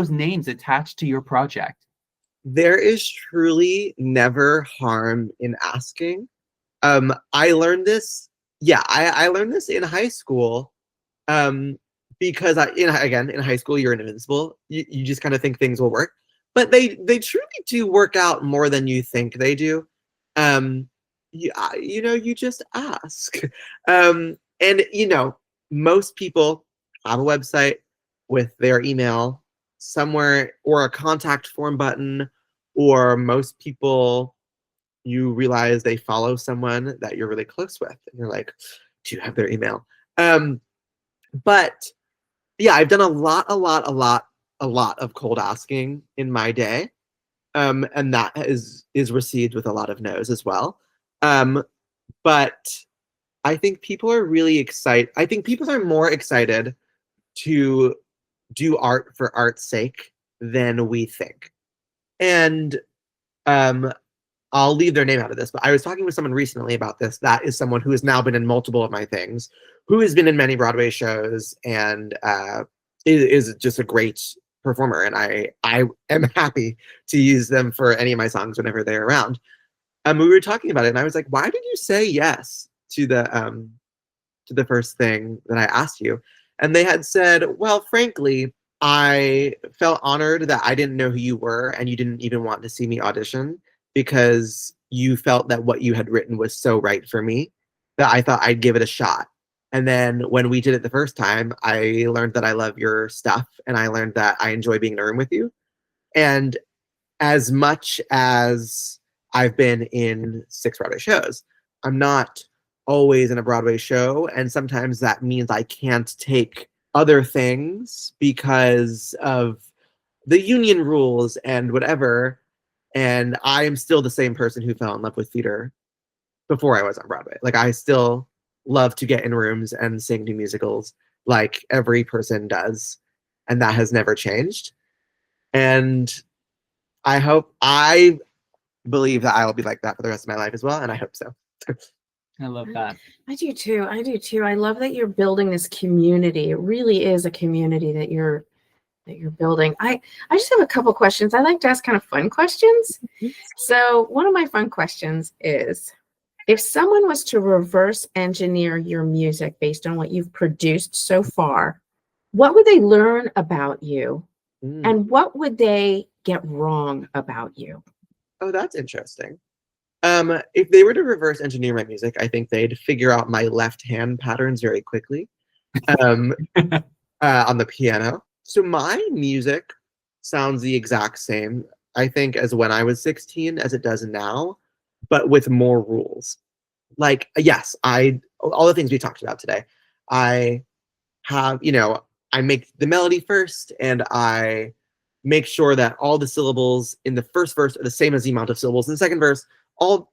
names attached to your project? There is truly never harm in asking. I learned this. Yeah, I learned this in high school. Because in high school you're invincible. You just kind of think things will work, but they truly do work out more than you think they do. You know, you just ask. And you know, most people have a website with their email somewhere or a contact form button, or most people you realize they follow someone that you're really close with and you're like, do you have their email? But yeah, I've done a lot of cold asking in my day. And that is received with a lot of no's as well. But I think people are really excited. I think people are more excited to do art for art's sake than we think. And I'll leave their name out of this, but I was talking with someone recently about this. That is someone who has now been in multiple of my things, who has been in many Broadway shows, and is just a great performer. And I am happy to use them for any of my songs whenever they're around. We were talking about it, and I was like, "Why did you say yes to the first thing that I asked you?" And they had said, "Well, frankly, I felt honored that I didn't know who you were, and you didn't even want to see me audition, because you felt that what you had written was so right for me that I thought I'd give it a shot. And then when we did it the first time, I learned that I love your stuff, and I learned that I enjoy being in a room with you. And as much as I've been in 6 Broadway shows, I'm not always in a Broadway show, and sometimes that means I can't take other things because of the union rules and whatever. And I am still the same person who fell in love with theater before I was on Broadway. Like, I still love to get in rooms and sing new musicals like every person does. And that has never changed. And I believe that I will be like that for the rest of my life as well. And I hope so. I love that. I do too. I love that you're building this community. It really is a community that you're building. I just have a couple questions. I like to ask kind of fun questions. So one of my fun questions is, if someone was to reverse engineer your music based on what you've produced so far, what would they learn about you? And what would they get wrong about you? Oh, that's interesting. If they were to reverse engineer my music, I think they'd figure out my left hand patterns very quickly on the piano. So my music sounds the exact same, I think, as when I was 16 as it does now, but with more rules. Like, yes, all the things we talked about today, I have, I make the melody first, and I make sure that all the syllables in the first verse are the same as the amount of syllables in the second verse.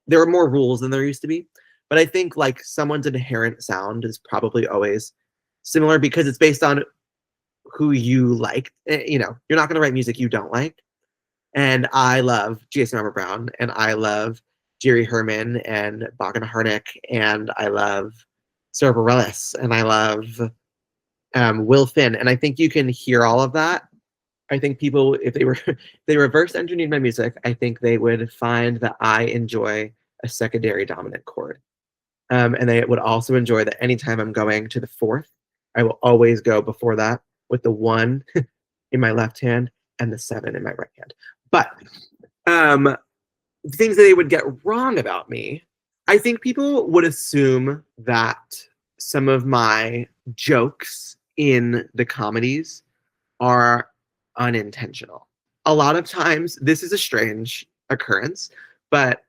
There are more rules than there used to be. But I think like someone's inherent sound is probably always similar because it's based on who you like. You know, you're not going to write music you don't like. And I love Jason Robert Brown, and I love Jerry Herman and Bagan Harnick, and I love Sarah Bareilles, and I love Will Finn. And I think you can hear all of that. I think people, if they were they reverse engineered my music, I think they would find that I enjoy a secondary dominant chord. And they would also enjoy that anytime I'm going to the fourth, I will always go before that with the 1 in my left hand and the 7 in my right hand. But things that they would get wrong about me, I think people would assume that some of my jokes in the comedies are unintentional. A lot of times, this is a strange occurrence, but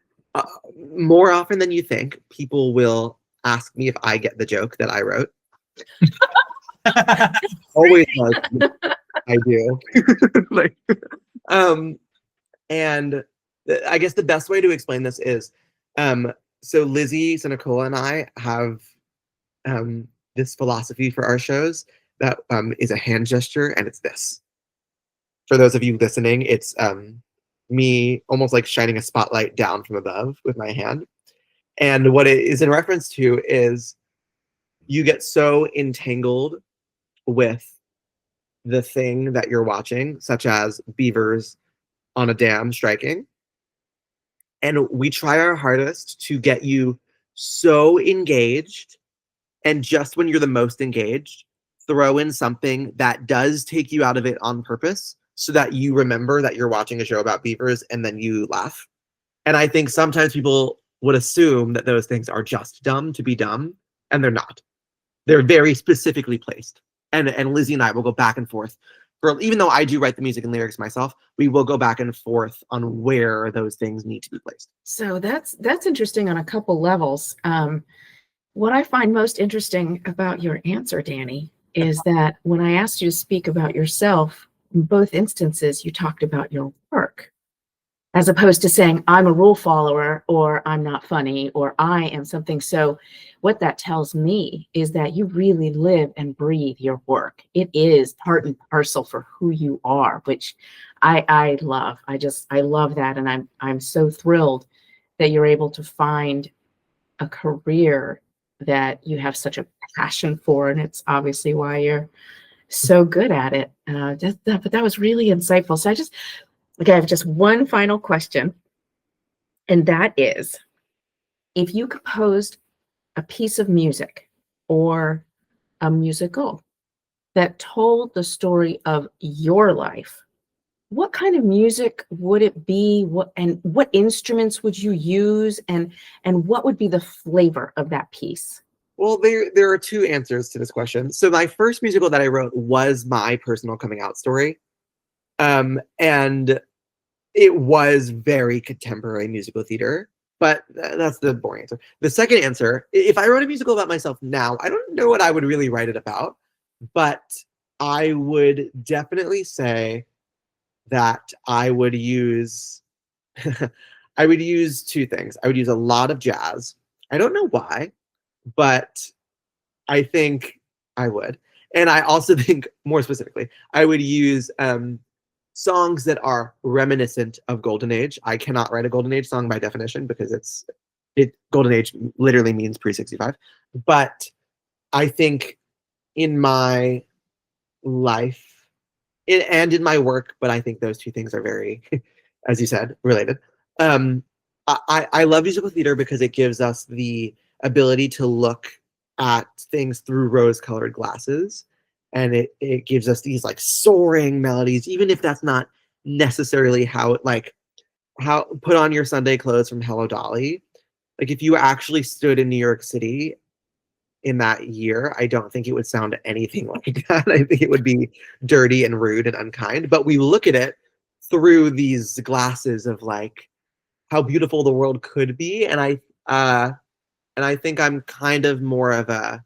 more often than you think, people will ask me if I get the joke that I wrote. Always like, I do. Like, and I guess the best way to explain this is, so Lizzie Sinicola and I have this philosophy for our shows that is a hand gesture, and it's this. For those of you listening, it's me almost like shining a spotlight down from above with my hand. And what it is in reference to is you get so entangled with the thing that you're watching, such as beavers on a dam striking. And we try our hardest to get you so engaged. And just when you're the most engaged, throw in something that does take you out of it on purpose so that you remember that you're watching a show about beavers and then you laugh. And I think sometimes people would assume that those things are just dumb to be dumb, and they're not. They're very specifically placed. And Lizzie and I will go back and forth. Even though I do write the music and lyrics myself, we will go back and forth on where those things need to be placed. So that's interesting on a couple levels. What I find most interesting about your answer, Danny, is that when I asked you to speak about yourself, in both instances, you talked about your work, as opposed to saying, I'm a rule follower, or I'm not funny, or I am something. So what that tells me is that you really live and breathe your work. It is part and parcel for who you are, which I love. I love that. And I'm so thrilled that you're able to find a career that you have such a passion for. And it's obviously why you're so good at it. But that was really insightful. So I have just one final question. And that is, if you composed a piece of music or a musical that told the story of your life, what kind of music would it be? What instruments would you use? And what would be the flavor of that piece? Well, there are two answers to this question. So my first musical that I wrote was my personal coming out story. And it was very contemporary musical theater, but that's the boring answer. The second answer, if I wrote a musical about myself now, I don't know what I would really write it about, but I would definitely say that I would use I would use two things. I would use a lot of jazz. I don't know why, but I think I would. And I also think, more specifically, I would use songs that are reminiscent of Golden Age. I cannot write a Golden Age song by definition because Golden Age literally means pre-65. But I think in my life and in my work, but I think those two things are very, as you said, related. I love musical theater because it gives us the ability to look at things through rose-colored glasses, and it gives us these like soaring melodies, even if that's not necessarily how Put On Your Sunday Clothes from Hello Dolly. Like if you actually stood in New York City in that year, I don't think it would sound anything like that. I think it would be dirty and rude and unkind, but we look at it through these glasses of like how beautiful the world could be. And I think I'm kind of more of a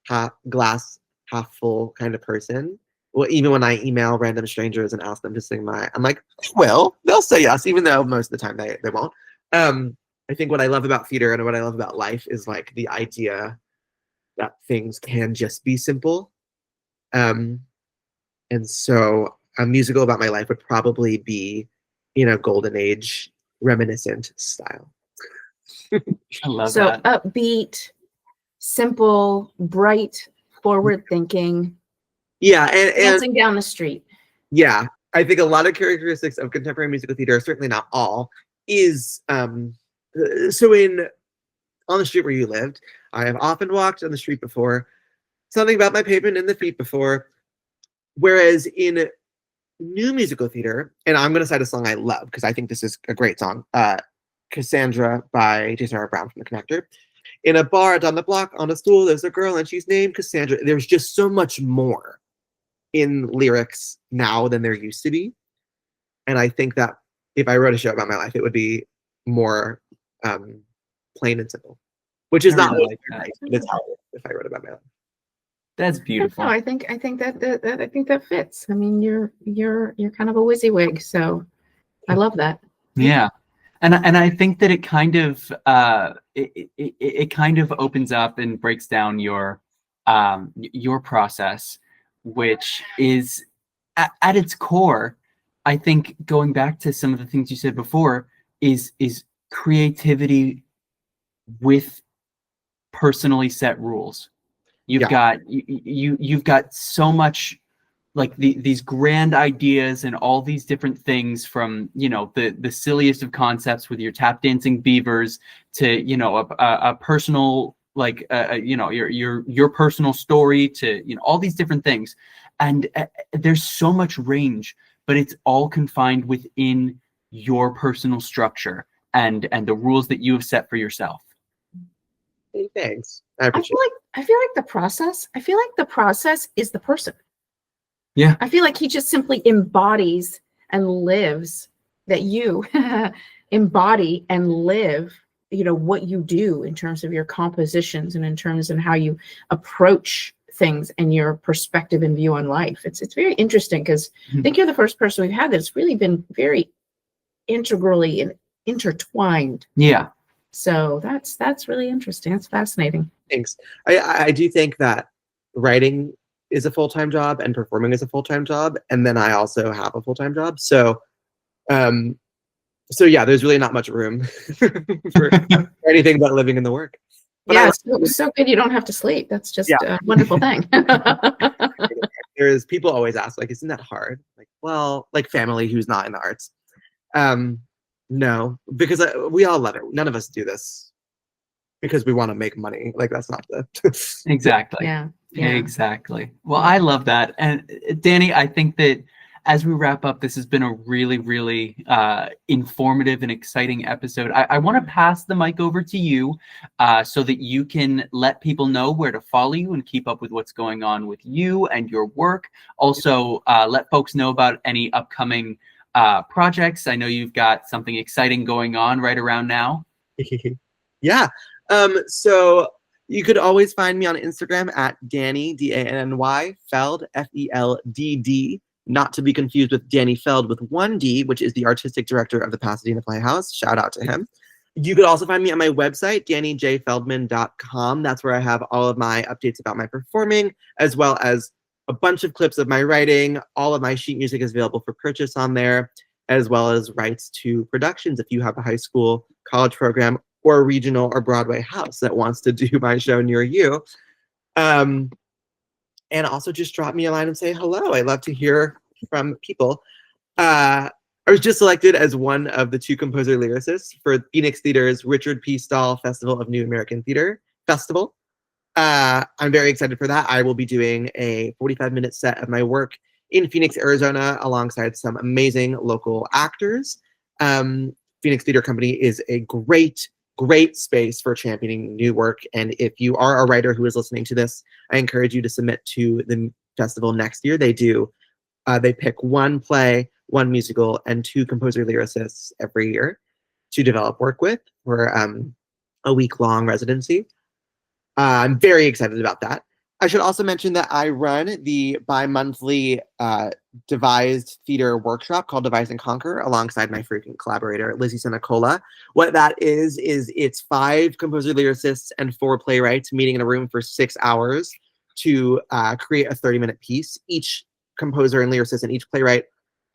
half glass, half full kind of person. well, even when I email random strangers and ask them to sing I'm like, well, they'll say yes, even though most of the time they won't. I think what I love about theater and what I love about life is like the idea that things can just be simple. And so a musical about my life would probably be, golden age reminiscent style. I love So that. upbeat, simple, bright, forward thinking, Yeah, and dancing down the street. yeah, I think a lot of characteristics of contemporary musical theater, certainly not all, is so on the street where you lived, I have often walked on the street before, something about my pavement in the feet before. Whereas in new musical theater, and I'm going to cite a song I love because I think this is a great song, Cassandra by Jason R. Brown from The Connector. In a bar down the block on a stool, there's a girl and she's named Cassandra. There's just so much more in lyrics now than there used to be. And I think that if I wrote a show about my life, it would be more plain and simple, which is not really right. It's how if I wrote about my life. That's beautiful. No, I think that fits. I mean, you're kind of a WYSIWYG, so I love that. Yeah. And I think that it kind of it kind of opens up and breaks down your process, which is at its core, I think, going back to some of the things you said before, is creativity with personally set rules. You've got you've got so much, like these grand ideas and all these different things, from the silliest of concepts with your tap dancing beavers to a personal, like your personal story, to all these different things, and there's so much range, but it's all confined within your personal structure and the rules that you have set for yourself. Hey, thanks. I appreciate it. I feel like the process is the person. Yeah. I feel like he just simply embodies and lives that you embody and live, what you do in terms of your compositions and in terms of how you approach things and your perspective and view on life. It's very interesting because I think you're the first person we've had that's really been very integrally and intertwined. Yeah. So that's really interesting. That's fascinating. Thanks. I do think that writing is a full-time job and performing is a full-time job, and then I also have a full-time job. So yeah, there's really not much room for anything but living in the work. But yeah, it's so good you don't have to sleep. That's just a wonderful thing. There's people always ask, like, isn't that hard? Like, well, like family who's not in the arts. No, because we all love it. None of us do this because we want to make money. Like, that's not the Exactly. Yeah. Exactly. Well, I love that. And Danny, I think that as we wrap up, this has been a really, really informative and exciting episode. I want to pass the mic over to you so that you can let people know where to follow you and keep up with what's going on with you and your work. Also, let folks know about any upcoming projects. I know you've got something exciting going on right around now. Yeah. So you could always find me on Instagram at Danny, D-A-N-N-Y, Feld, F-E-L-D-D, not to be confused with Danny Feld with one D, which is the artistic director of the Pasadena Playhouse. Shout out to him. You could also find me on my website, DannyJFeldman.com. That's where I have all of my updates about my performing, as well as a bunch of clips of my writing. All of my sheet music is available for purchase on there, as well as rights to productions if you have a high school, college program, or a regional or Broadway house that wants to do my show near you. And also just drop me a line and say hello. I love to hear from people. I was just selected as one of the 2 composer lyricists for Phoenix Theater's Richard P. Stahl Festival of New American Theater Festival. I'm very excited for that. I will be doing a 45-minute set of my work in Phoenix, Arizona, alongside some amazing local actors. Phoenix Theater Company is a great space for championing new work. And if you are a writer who is listening to this, I encourage you to submit to the festival next year. They pick 1 play, 1 musical, and 2 composer lyricists every year to develop work with for a week-long residency. I'm very excited about that. I should also mention that I run the bi-monthly devised theater workshop called Devise and Conquer alongside my freaking collaborator, Lizzie Senecola. What that is it's 5 composer lyricists and 4 playwrights meeting in a room for 6 hours to create a 30-minute piece. Each composer and lyricist and each playwright,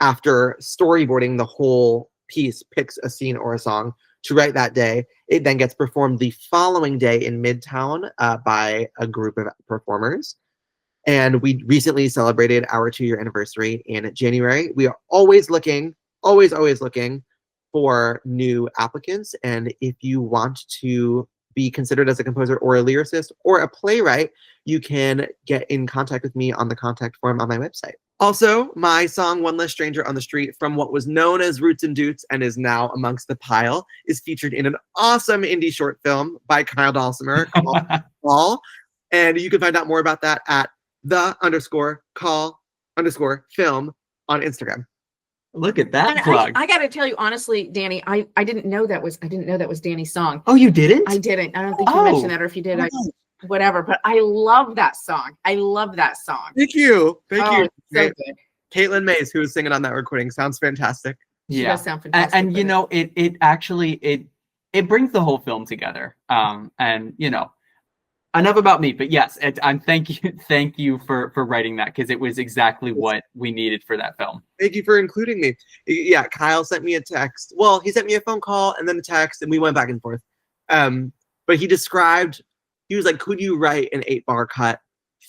after storyboarding the whole piece, picks a scene or a song to write that day. It then gets performed the following day in Midtown by a group of performers. And we recently celebrated our 2-year anniversary in January. We are always looking, always looking for new applicants. And if you want to be considered as a composer or a lyricist or a playwright, you can get in contact with me on the contact form on my website. Also, my song One Less Stranger on the Street, from what was known as Roots and Doots and is now Amongst the Pile, is featured in an awesome indie short film by Kyle Dulcimer called Call. And you can find out more about that at _call_film on Instagram. Look at that And plug. I got to tell you honestly, Danny, I didn't know that was Danny's song. Oh, you didn't? I didn't. I don't think you mentioned that, or if you did, whatever. But I love that song. I love that song. Thank you. Thank you. So good. Caitlin Mays, who was singing on that recording, sounds fantastic. She does sound fantastic. And you know, it actually it brings the whole film together. And you know, enough about me, but yes, thank you for writing that, because it was exactly what we needed for that film. Thank you for including me. Yeah, Kyle sent me a text. Well, he sent me a phone call and then a text, and we went back and forth. But he was like, could you write an 8-bar cut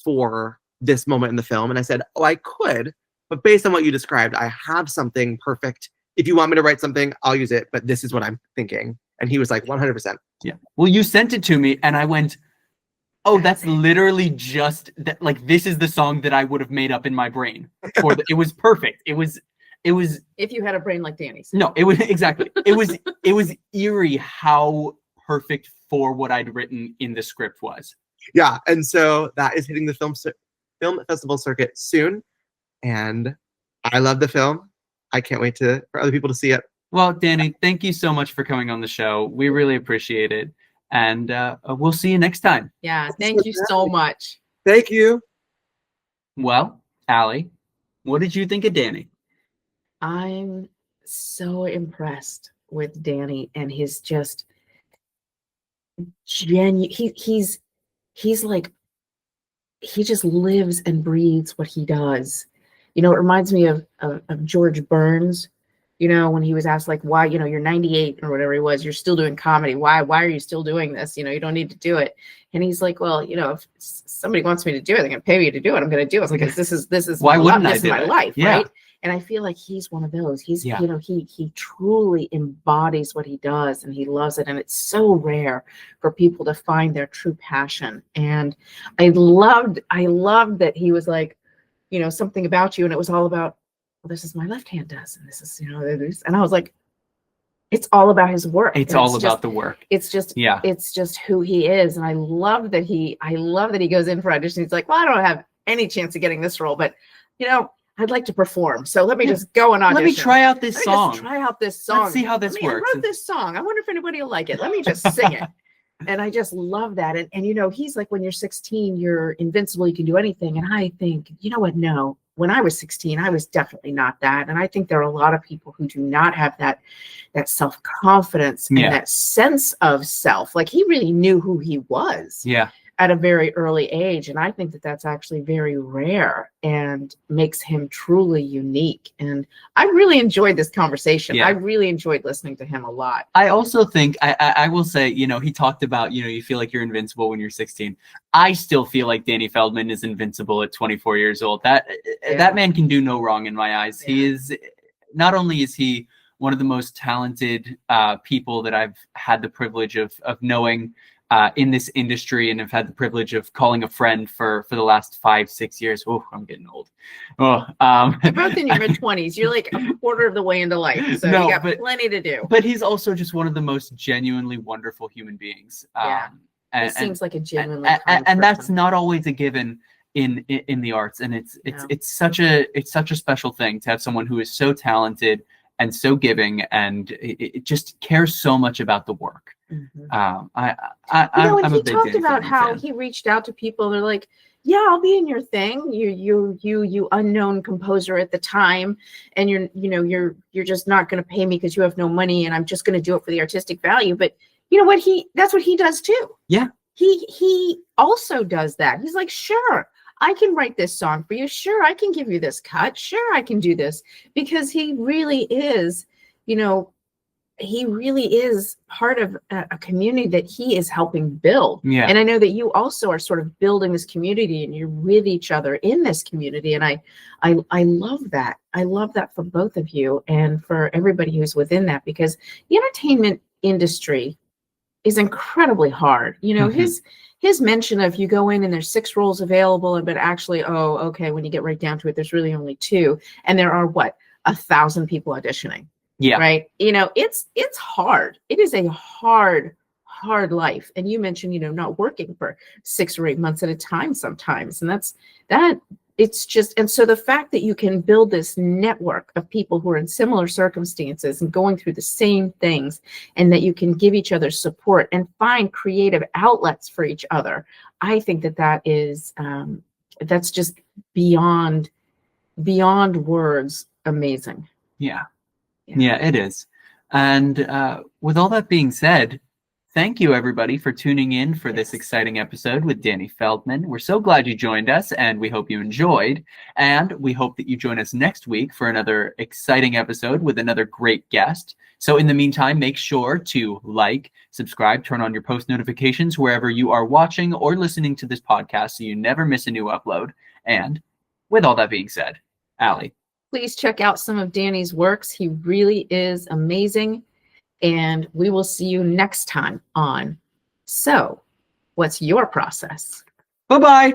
for this moment in the film? And I said, oh, I could, but based on what you described, I have something perfect. If you want me to write something, I'll use it, but this is what I'm thinking. And he was like, 100%. Yeah. Well, you sent it to me and I went, oh, that's literally just that. Like, this is the song that I would have made up in my brain. It was perfect. It was. If you had a brain like Danny's. No, it was exactly. It was eerie how perfect for what I'd written in the script was. Yeah, and so that is hitting the film festival circuit soon, and I love the film. I can't wait for other people to see it. Well, Danny, thank you so much for coming on the show. We really appreciate it. And we'll see you next time. Yeah, thank you so much. Thank you. Well, Allie, what did you think of Danny? I'm so impressed with Danny and his just genuine. He's like, he just lives and breathes what he does. You know, it reminds me of George Burns. You know, when he was asked, like, why, you know, you're 98 or whatever he was, you're still doing comedy. Why are you still doing this? You know, you don't need to do it. And he's like, well, you know, if somebody wants me to do it, they're going to pay me to do it. I'm going to do it because this is why wouldn't I this do is my it? life, Yeah. right? And I feel like he's one of those. He's, you know, he truly embodies what he does and he loves it. And it's so rare for people to find their true passion. And I loved that he was like, you know, something about you. And it was all about, well, this is my left hand does, and this is, you know, and I was like, it's all about his work. It's all about the work. It's just who he is. And I love that he goes in for audition. He's like, well, I don't have any chance of getting this role, but you know, I'd like to perform. So let me just go and audition. Let me try out this song. Let's see how this works. I wrote this song. I wonder if anybody will like it. Let me just sing it. And I just love that. And you know, he's like, when you're 16, you're invincible. You can do anything. And I think, you know what? No. When I was 16, I was definitely not that. And I think there are a lot of people who do not have that self-confidence and that sense of self. Like, he really knew who he was at a very early age. And I think that that's actually very rare and makes him truly unique. And I really enjoyed this conversation. I really enjoyed listening to him a lot. I also think, I will say, you know, he talked about, you know, you feel like you're invincible when you're 16. I still feel like Danny Feldman is invincible at 24 years old. That man can do no wrong in my eyes. He is, not only is he one of the most talented people that I've had the privilege of knowing in this industry, and have had the privilege of calling a friend for the last 5-6 years. Oh, I'm getting old. You're both in your mid-20s. You're like a quarter of the way into life, so you got plenty to do. But he's also just one of the most genuinely wonderful human beings. He seems like a genuinely and that's not always a given in the arts. And it's such a special thing to have someone who is so talented and so giving, and it just cares so much about the work. Mm-hmm. I'm he a big talked Danny about Feldman how fan. he reached out to people. They're like, yeah, I'll be in your thing. You unknown composer at the time, and you're just not going to pay me because you have no money, and I'm just going to do it for the artistic value. But you know what? That's what he does too. Yeah. He also does that. He's like, sure, I can write this song for you. Sure, I can give you this cut. Sure, I can do this, because he really is, he really is part of a community that he is helping build. Yeah. And I know that you also are sort of building this community, and you're with each other in this community. And I love that. I love that for both of you and for everybody who's within that, because the entertainment industry is incredibly hard. His mention of, you go in and there's 6 roles available, but actually, oh, okay, when you get right down to it, there's really only 2. And there are 1,000 people auditioning. Yeah. Right. It's hard. It is a hard life. And you mentioned, not working for 6 or 8 months at a time sometimes. And it's just, and so the fact that you can build this network of people who are in similar circumstances and going through the same things, and that you can give each other support and find creative outlets for each other. I think that is, that's just beyond words amazing. Yeah. Yeah, it is. And with all that being said, thank you, everybody, for tuning in for this exciting episode with Danny Feldman. We're so glad you joined us, and we hope you enjoyed. And we hope that you join us next week for another exciting episode with another great guest. So in the meantime, make sure to like, subscribe, turn on your post notifications wherever you are watching or listening to this podcast so you never miss a new upload. And with all that being said, Allie, please check out some of Danny's works. He really is amazing. And we will see you next time on So What's Your Process? bye-bye.